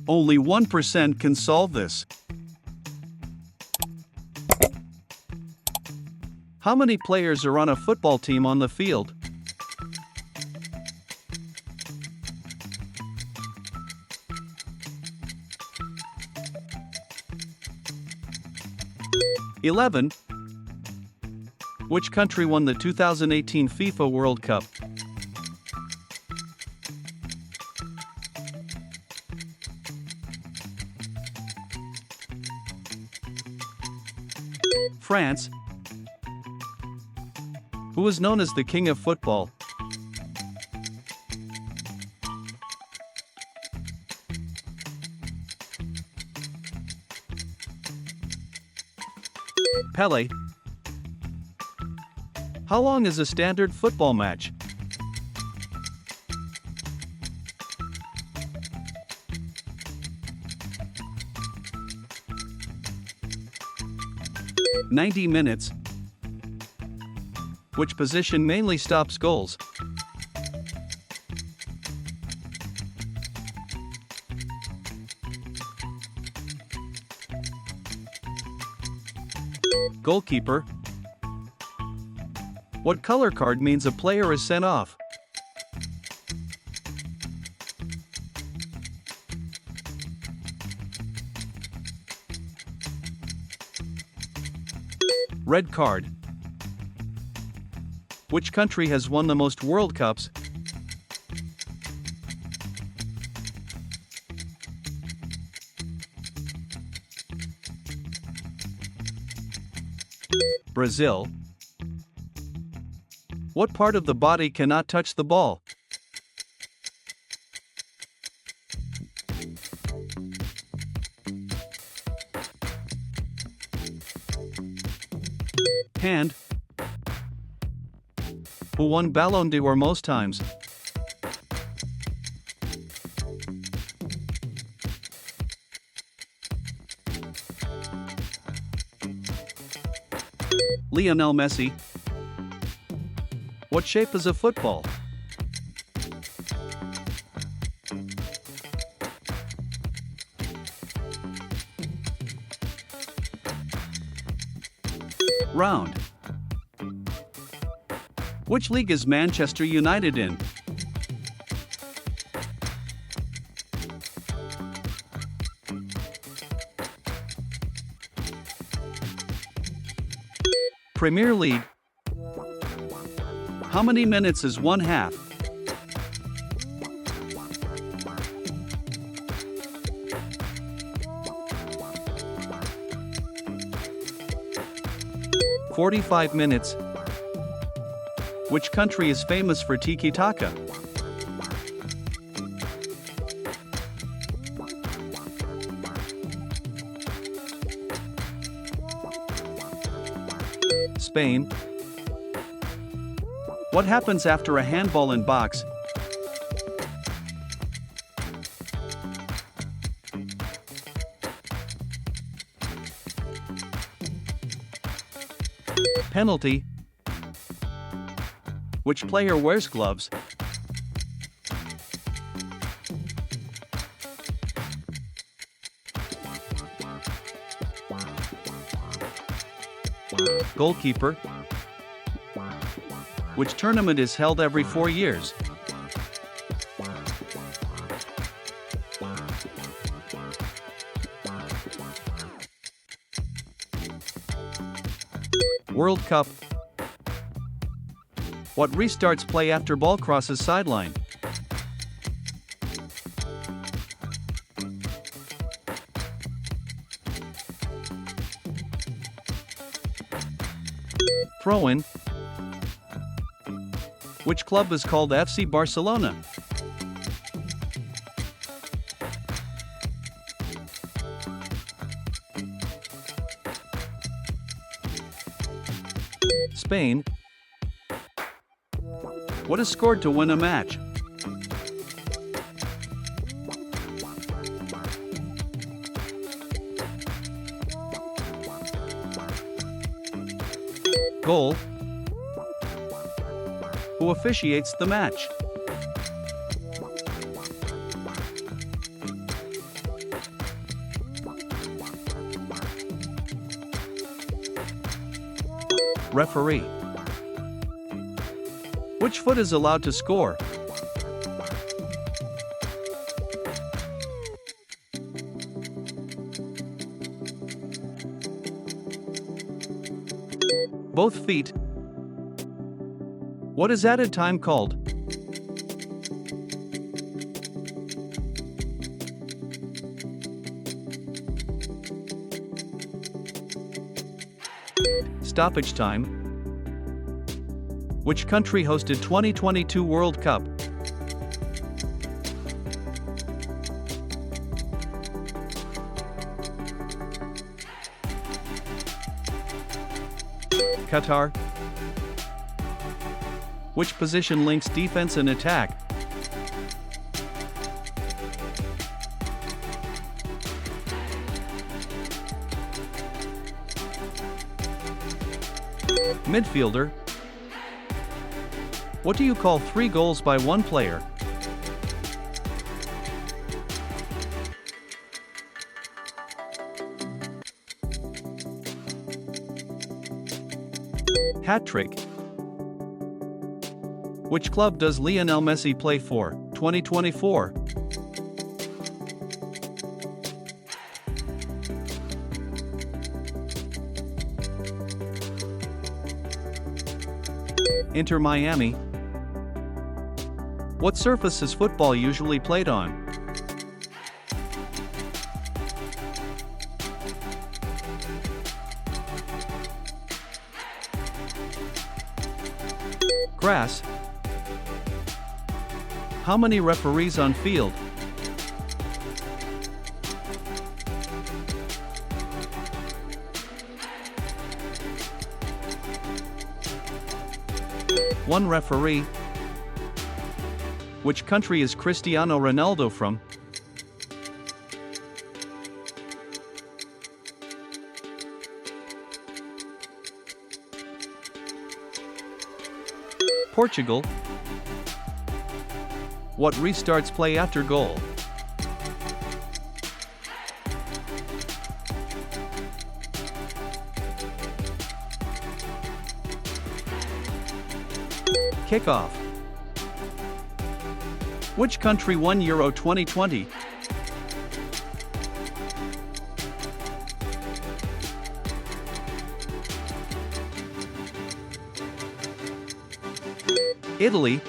Only 1% can solve this. How many players are on a football team on the field? (11) Which country won the 2018 FIFA World Cup? France. Who is known as the King of Football? Pelé. How long is a standard football match? (90 minutes). Which position mainly stops goals? Goalkeeper. What color card means a player is sent off? Red card. Which country has won the most World Cups? Brazil. What part of the body cannot touch the ball? Hand. Who won Ballon d'Or most times? Lionel Messi. What shape is a football? Round. Which league is Manchester United in? Premier League. How many minutes is 1/2? (45 minutes). Which country is famous for tiki-taka? Spain. What happens after a handball in box? Penalty. Which player wears gloves? Goalkeeper. Which tournament is held every 4 years? World Cup. What restarts play after ball crosses sideline? Throw-in. Which club is called FC Barcelona? Spain. What is scored to win a match? Goal. Who officiates the match? Referee. Which foot is allowed to score? Both feet. What is added time called? Stoppage time. Which country hosted 2022 World Cup? Qatar. Which position links defense and attack? Midfielder. What do you call 3 goals by one player? Hat-trick. Which club does Lionel Messi play for, 2024? Inter Miami. What surface is football usually played on? Grass. How many referees on field? One referee. Which country is Cristiano Ronaldo from? Portugal. What restarts play after goal? Kickoff. Which country won Euro 2020? Italy.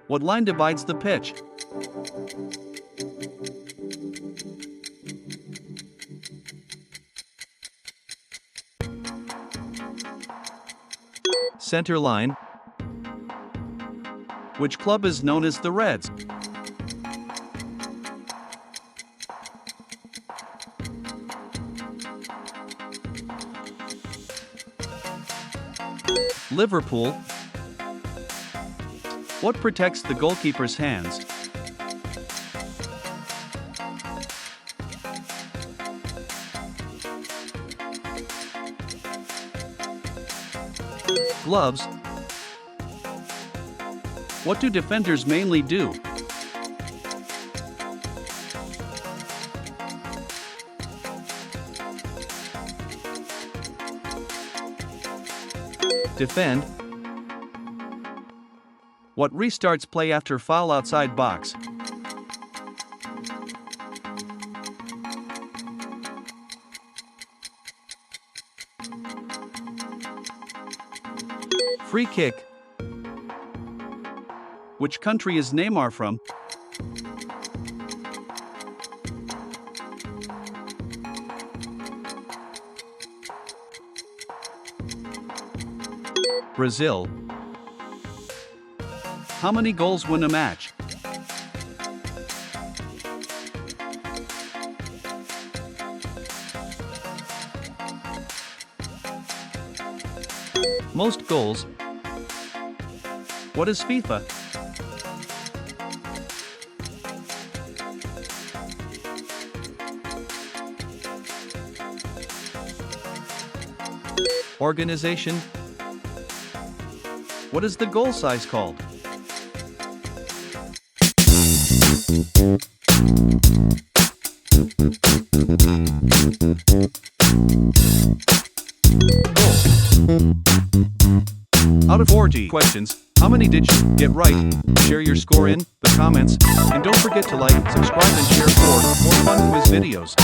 What line divides the pitch? Center line. Which club is known as the Reds? Liverpool. What protects the goalkeeper's hands? Gloves. What do defenders mainly do? Defend. What restarts play after foul outside box? Free kick. Which country is Neymar from? Brazil. How many goals win a match? Most goals. What is FIFA? Organization. What is the goal size called? Out of 40 questions, how many did you get right? Share your score in the comments, and don't forget to like, subscribe, and share for more fun quiz videos.